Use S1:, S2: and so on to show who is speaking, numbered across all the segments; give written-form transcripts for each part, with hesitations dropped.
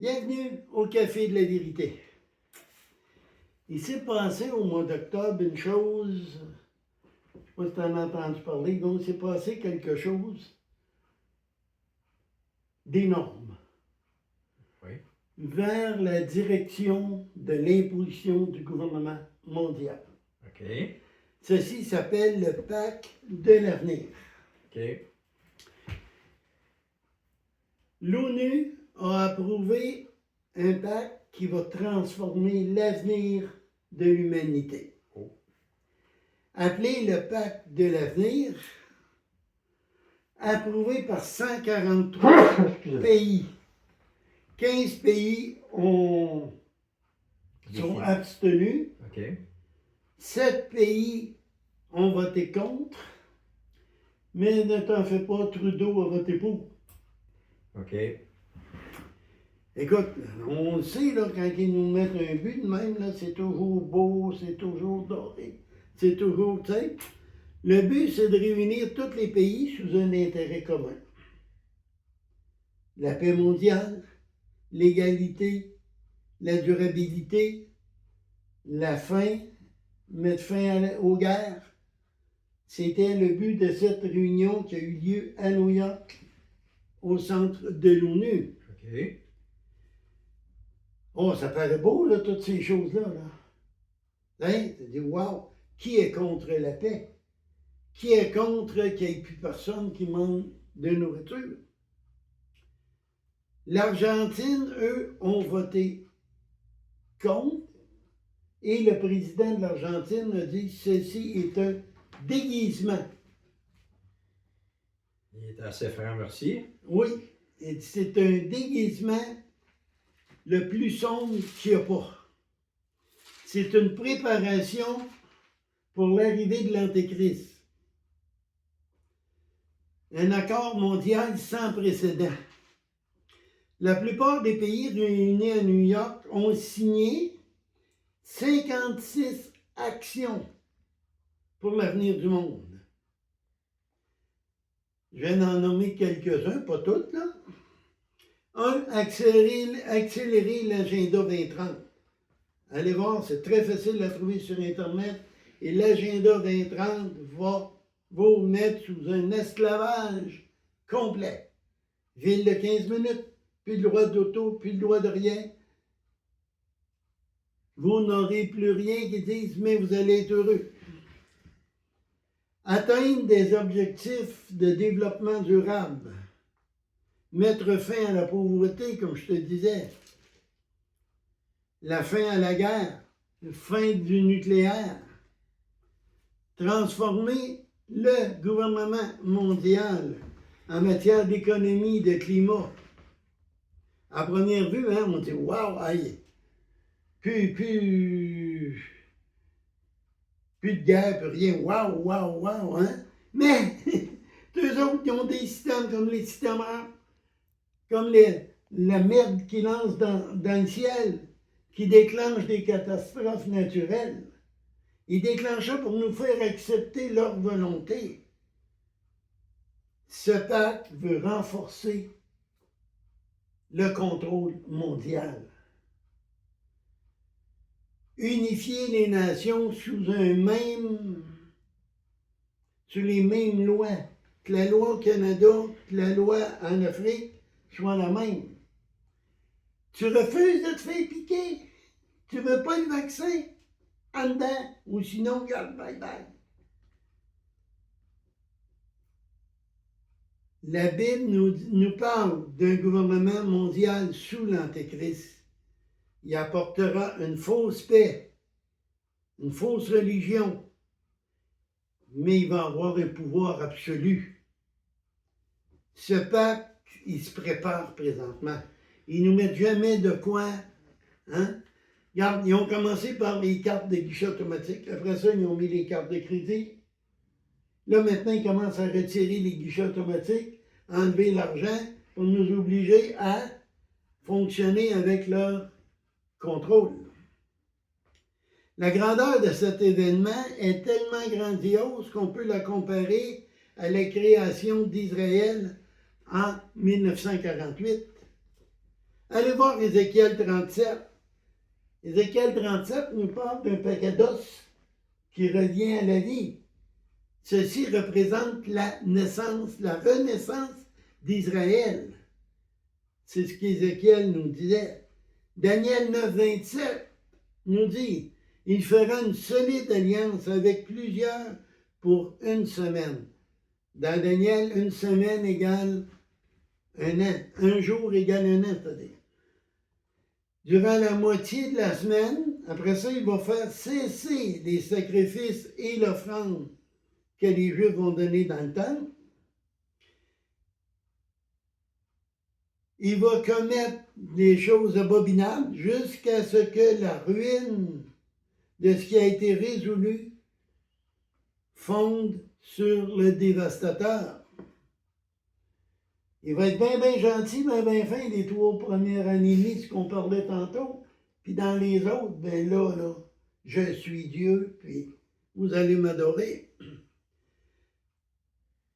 S1: Bienvenue au Café de la Vérité. Il s'est passé au mois d'octobre une chose, je ne sais pas si tu en as entendu parler, donc il s'est passé quelque chose d'énorme
S2: Oui.
S1: vers la direction de l'imposition du gouvernement mondial.
S2: OK.
S1: Ceci s'appelle le pacte de l'avenir.
S2: OK.
S1: L'ONU a approuvé un pacte qui va transformer l'avenir de l'humanité.
S2: Oh.
S1: Appelé le pacte de l'avenir, approuvé par 143 pays. 15 pays sont abstenus.
S2: OK.
S1: 7 pays ont voté contre. Mais ne t'en fais pas, Trudeau a voté pour.
S2: OK.
S1: Écoute, on le sait, là, quand ils nous mettent un but de même, là, c'est toujours beau, c'est toujours doré, c'est toujours, tu sais. Le but, c'est de réunir tous les pays sous un intérêt commun. La paix mondiale, l'égalité, la durabilité, la fin, mettre fin aux guerres. C'était le but de cette réunion qui a eu lieu à New York, au centre de l'ONU.
S2: OK.
S1: Oh, ça paraît beau, là, toutes ces choses-là. Là. Hein? Tu te dis, wow, qui est contre la paix? Qui est contre qu'il n'y ait plus personne qui manque de nourriture? L'Argentine, eux, ont voté contre et le président de l'Argentine a dit ceci est un déguisement.
S2: Il est assez franc, merci.
S1: Oui, c'est un déguisement le plus sombre qu'il n'y a pas. C'est une préparation pour l'arrivée de l'Antéchrist. Un accord mondial sans précédent. La plupart des pays réunis à New York ont signé 56 actions pour l'avenir du monde. Je viens d'en nommer quelques-uns, pas toutes, là. 1. Accélérer l'agenda 2030. Allez voir, c'est très facile à trouver sur Internet. Et l'agenda 2030 va vous mettre sous un esclavage complet. Ville de 15 minutes, plus le droit d'auto, plus le droit de rien. Vous n'aurez plus rien qui dise, mais vous allez être heureux. Atteindre des objectifs de développement durable. Mettre fin à la pauvreté, comme je te disais. La fin à la guerre. La fin du nucléaire. Transformer le gouvernement mondial en matière d'économie et de climat. À première vue, hein, on dit, waouh, aïe, plus de guerre, plus rien, waouh, hein. Mais, eux autres, ils ont des systèmes comme les systèmes, comme la merde qui lance dans le ciel, qui déclenche des catastrophes naturelles. Ils déclenchent ça pour nous faire accepter leur volonté. Ce pacte veut renforcer le contrôle mondial. Unifier les nations sous les mêmes lois. Que la loi au Canada, que la loi en Afrique soit la même. Tu refuses de te faire piquer. Tu ne veux pas le vaccin en dedans, ou sinon, regarde, bye. La Bible nous parle d'un gouvernement mondial sous l'Antéchrist. Il apportera une fausse paix, une fausse religion, mais il va avoir un pouvoir absolu. Ce pacte, il se prépare présentement. Ils ne nous mettent jamais de quoi. Hein? Regarde, ils ont commencé par les cartes de guichet automatique. Après ça, ils ont mis les cartes de crédit. Là, maintenant, ils commencent à retirer les guichets automatiques, enlever l'argent pour nous obliger à fonctionner avec leur contrôle. La grandeur de cet événement est tellement grandiose qu'on peut la comparer à la création d'Israël en 1948. Allez voir Ézéchiel 37. Ézéchiel 37 nous parle d'un paquet d'os qui revient à la vie. Ceci représente la naissance, la renaissance d'Israël. C'est ce qu'Ézéchiel nous disait. Daniel 9, 27 nous dit, il fera une solide alliance avec plusieurs pour une semaine. Dans Daniel, une semaine égale un an. Un jour égale un an, c'est-à-dire. Durant la moitié de la semaine, après ça, il va faire cesser les sacrifices et l'offrande que les Juifs vont donner dans le temple. Il va commettre des choses abominables jusqu'à ce que la ruine de ce qui a été résolu fonde sur le dévastateur. Il va être bien gentil, bien fin les 3 premières années et demie, ce qu'on parlait tantôt. Puis dans les autres, ben là, je suis Dieu, puis vous allez m'adorer.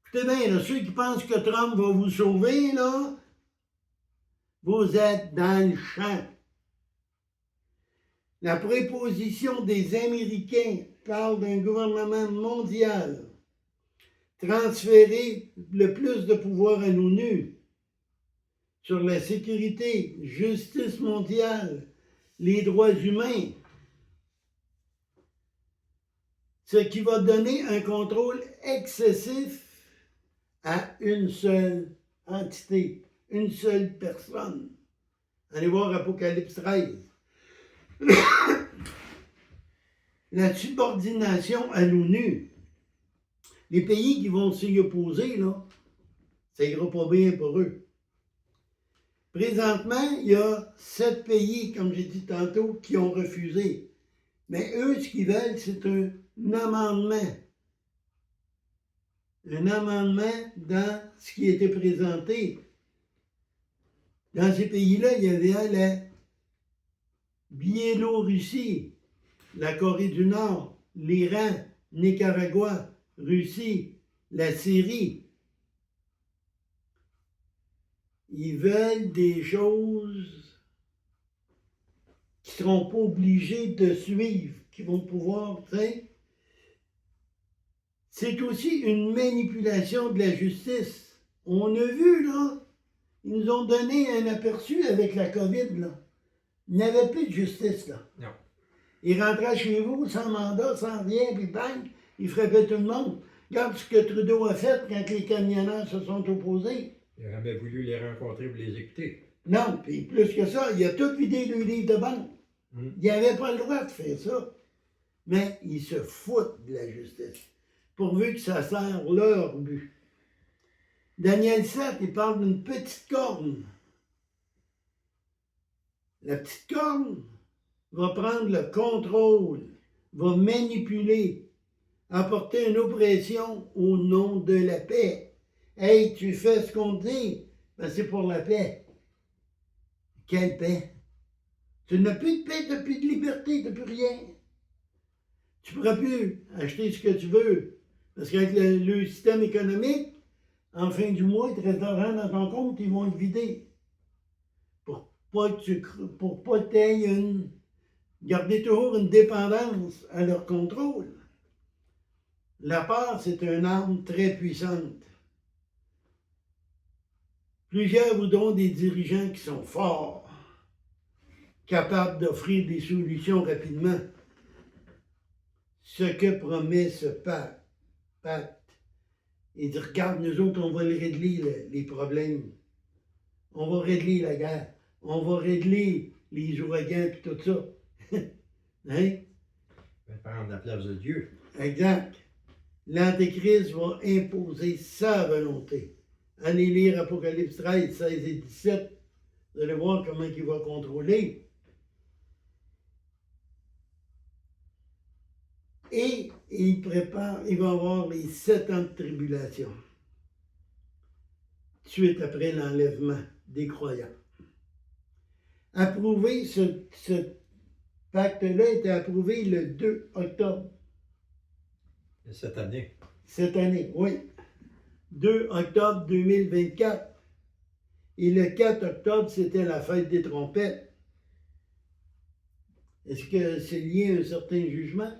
S1: Écoutez bien, là, ceux qui pensent que Trump va vous sauver, là, vous êtes dans le champ. La préposition des Américains parle d'un gouvernement mondial transférer le plus de pouvoir à l'ONU sur la sécurité, justice mondiale, les droits humains, ce qui va donner un contrôle excessif à une seule entité, une seule personne. Allez voir Apocalypse 13. La subordination à l'ONU. Les pays qui vont s'y opposer, là, ça ira pas bien pour eux. Présentement, il y a 7 pays, comme j'ai dit tantôt, qui ont refusé. Mais eux, ce qu'ils veulent, c'est un amendement. Un amendement dans ce qui était présenté. Dans ces pays-là, il y avait la Biélorussie, la Corée du Nord, l'Iran, Nicaragua, Russie, la Syrie. Ils veulent des choses qui ne seront pas obligés de suivre, qui vont pouvoir, tu sais. C'est aussi une manipulation de la justice. On a vu, là, ils nous ont donné un aperçu avec la COVID, là. Il n'y avait plus de justice, là.
S2: Non.
S1: Ils rentraient chez vous sans mandat, sans rien, puis bang, ils frappaient tout le monde. Regarde ce que Trudeau a fait quand les camionneurs se sont opposés.
S2: Il aurait bien voulu les rencontrer pour les écouter.
S1: Non, puis plus que ça, il a tout vidé le livre de banque. Il n'avait pas le droit de faire ça. Mais ils se foutent de la justice, pourvu que ça sert leur but. Daniel 7, il parle d'une petite corne. La petite corne va prendre le contrôle, va manipuler, apporter une oppression au nom de la paix. Hey, tu fais ce qu'on te dit, ben c'est pour la paix. Quelle paix? Tu n'as plus de paix, tu n'as plus de liberté, tu n'as plus rien. Tu ne pourras plus acheter ce que tu veux. Parce qu'avec le système économique, en fin du mois, il te reste de l'argent dans ton compte, ils vont le vider. Pour pas que tu aies garder toujours une dépendance à leur contrôle. La peur, c'est une arme très puissante. Plusieurs voudront des dirigeants qui sont forts, capables d'offrir des solutions rapidement. Ce que promet ce pacte. Il dit, regarde, nous autres, on va régler les problèmes. On va régler la guerre. On va régler les ouragans et tout ça. Hein?
S2: Il va prendre la place de Dieu.
S1: Exact. L'Antéchrist va imposer sa volonté. Allez lire Apocalypse 13, 16 et 17. Vous allez voir comment il va contrôler. Et il prépare, il va avoir les 7 ans de tribulation. Suite après l'enlèvement des croyants. Approuvé, ce pacte-là a été approuvé le 2 octobre.
S2: Et cette année.
S1: Cette année, oui. 2 octobre 2024. Et le 4 octobre, c'était la fête des trompettes. Est-ce que c'est lié à un certain jugement?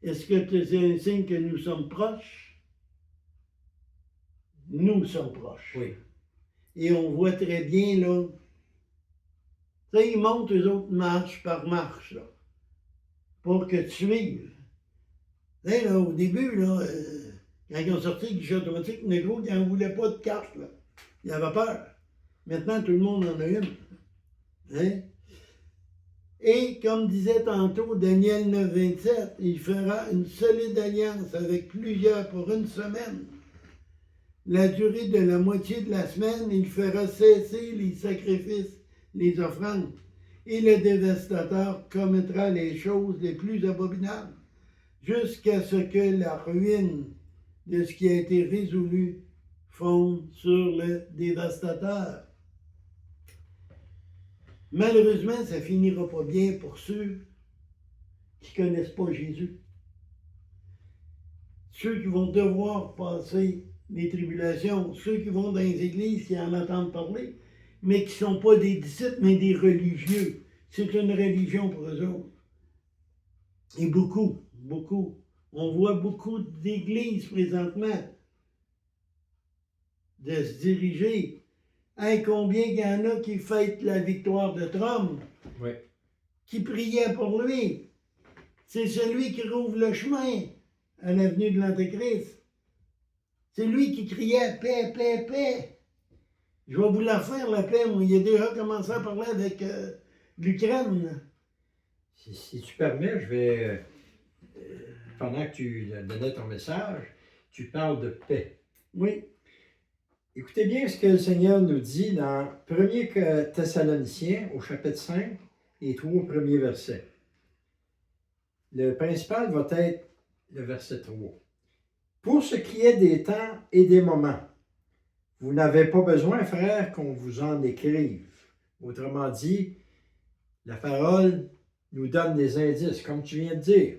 S1: Est-ce que c'est un signe que nous sommes proches? Nous sommes proches.
S2: Oui.
S1: Et on voit très bien, là, tu sais, ils montent eux autres marche par marche, là, pour que tu suives. Tu sais, là, au début, là, quand ils ont sorti le guichet automatique, le gros, ils n'en voulaient pas de carte, là. Il avait peur. Maintenant, tout le monde en a une. Hein? Et comme disait tantôt Daniel 9, 27, il fera une solide alliance avec plusieurs pour une semaine. La durée de la moitié de la semaine, il fera cesser les sacrifices, les offrandes, et le dévastateur commettra les choses les plus abominables, jusqu'à ce que la ruine de ce qui a été résolu fonde sur le dévastateur. Malheureusement, ça finira pas bien pour ceux qui ne connaissent pas Jésus. Ceux qui vont devoir passer les tribulations, ceux qui vont dans les églises qui en entendent parler, mais qui ne sont pas des disciples, mais des religieux. C'est une religion pour eux autres. Et beaucoup. On voit beaucoup d'églises présentement de se diriger. Hey, combien il y en a qui fêtent la victoire de Trump,
S2: Oui.
S1: qui priaient pour lui. C'est celui qui rouvre le chemin à l'avenue de l'Antéchrist. C'est lui qui criait paix, paix, paix. Je vais vous la faire, la paix. Moi, il a déjà commencé à parler avec l'Ukraine.
S2: Si tu permets, je vais, pendant que tu donnais ton message, tu parles de paix.
S1: Oui.
S2: Écoutez bien ce que le Seigneur nous dit dans 1 Thessaloniciens, au chapitre 5, les 3 premiers versets. Le principal va être le verset 3. Pour ce qui est des temps et des moments, vous n'avez pas besoin, frères, qu'on vous en écrive. Autrement dit, la parole nous donne des indices, comme tu viens de dire.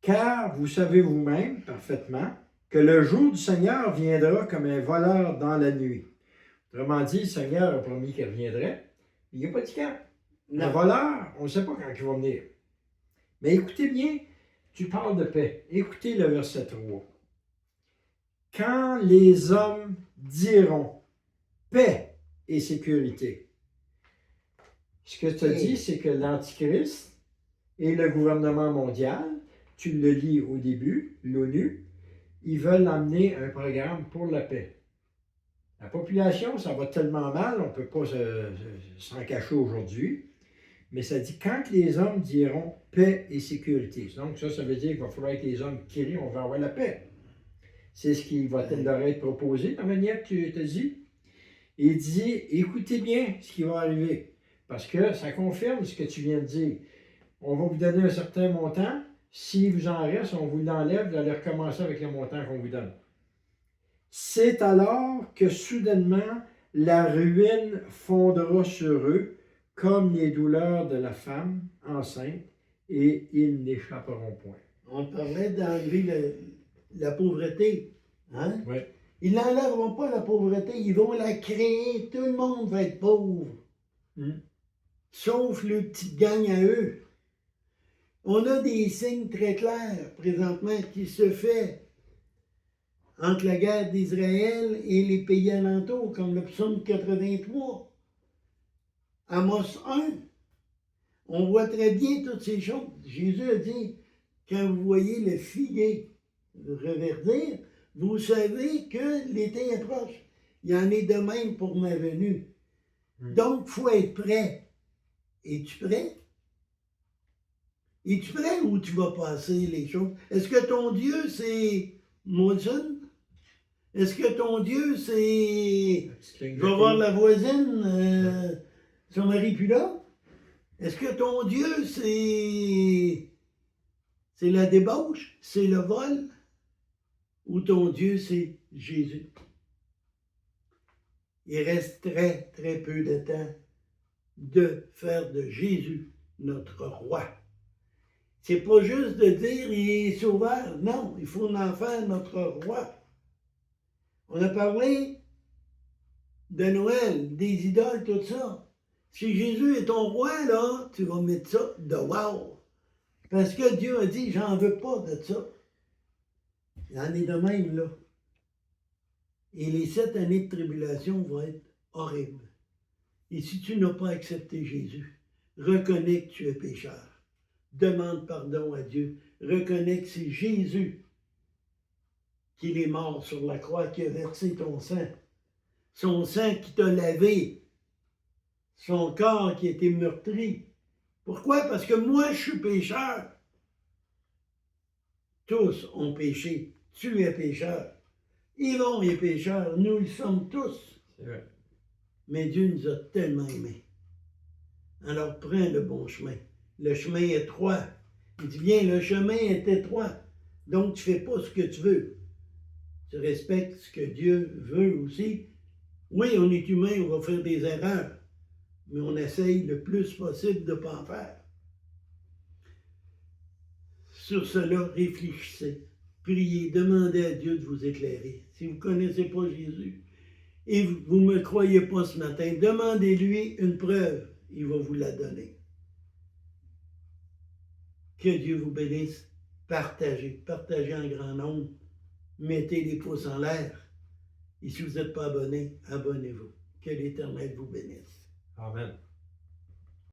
S2: Car vous savez vous-même parfaitement que le jour du Seigneur viendra comme un voleur dans la nuit. Autrement dit, le Seigneur a promis qu'il reviendrait, mais il n'a pas dit quand. Un voleur, on ne sait pas quand il va venir. Mais écoutez bien, tu parles de paix. Écoutez le verset 3. Quand les hommes diront paix et sécurité. Ce que tu as dit, c'est que l'Antichrist et le gouvernement mondial, tu le lis au début, l'ONU, ils veulent amener un programme pour la paix. La population, ça va tellement mal, on ne peut pas s'en cacher aujourd'hui. Mais ça dit quand les hommes diront paix et sécurité. Donc ça veut dire qu'il va falloir que les hommes crient, on va avoir la paix. C'est ce qui va leur être proposé, de la manière que tu te dis. Il dit, écoutez bien ce qui va arriver. Parce que ça confirme ce que tu viens de dire. On va vous donner un certain montant. S'il vous en reste, on vous l'enlève, vous allez recommencer avec le montant qu'on vous donne. C'est alors que soudainement, la ruine fondera sur eux, comme les douleurs de la femme enceinte, et ils n'échapperont point.
S1: On parlait d'enlever la pauvreté. Hein?
S2: Oui.
S1: Ils n'enlèveront pas la pauvreté, ils vont la créer. Tout le monde va être pauvre. Sauf le petit gang à eux. On a des signes très clairs présentement qui se fait entre la guerre d'Israël et les pays alentours, comme le psaume 83. Amos 1. On voit très bien toutes ces choses. Jésus a dit, quand vous voyez le figuier reverdir, vous savez que l'été est proche. Il y en est de même pour ma venue. Donc, il faut être prêt. Es-tu prêt? Es-tu prêt où tu vas passer les choses? Est-ce que ton Dieu, c'est Molson? Est-ce que ton Dieu, c'est... Je vais voir la voisine, son mari plus là? Est-ce que ton Dieu, c'est la débauche? C'est le vol? Ou ton Dieu, c'est Jésus? Il reste très, très peu de temps de faire de Jésus notre roi. C'est pas juste de dire il est sauveur. Non, il faut en faire notre roi. On a parlé de Noël, des idoles, tout ça. Si Jésus est ton roi, là, tu vas mettre ça dehors. Parce que Dieu a dit, j'en veux pas de ça. Il y en est de même, là. Et les 7 années de tribulation vont être horribles. Et si tu n'as pas accepté Jésus, reconnais que tu es pécheur. Demande pardon à Dieu. Reconnais que c'est Jésus qui est mort sur la croix, qui a versé ton sang. Son sang qui t'a lavé. Son corps qui a été meurtri. Pourquoi? Parce que moi, je suis pécheur. Tous ont péché. Tu es pécheur. Yvon est pécheur. Nous le sommes tous.
S2: C'est vrai.
S1: Mais Dieu nous a tellement aimés. Alors prends le bon chemin. Le chemin est étroit. Il dit bien, le chemin est étroit. Donc tu ne fais pas ce que tu veux. Tu respectes ce que Dieu veut aussi. Oui, on est humain, on va faire des erreurs. Mais on essaye le plus possible de ne pas en faire. Sur cela, réfléchissez. Priez, demandez à Dieu de vous éclairer. Si vous ne connaissez pas Jésus et vous ne me croyez pas ce matin, demandez-lui une preuve. Il va vous la donner. Que Dieu vous bénisse. Partagez. Partagez en grand nombre. Mettez les pouces en l'air. Et si vous n'êtes pas abonné, abonnez-vous. Que l'Éternel vous bénisse.
S2: Amen.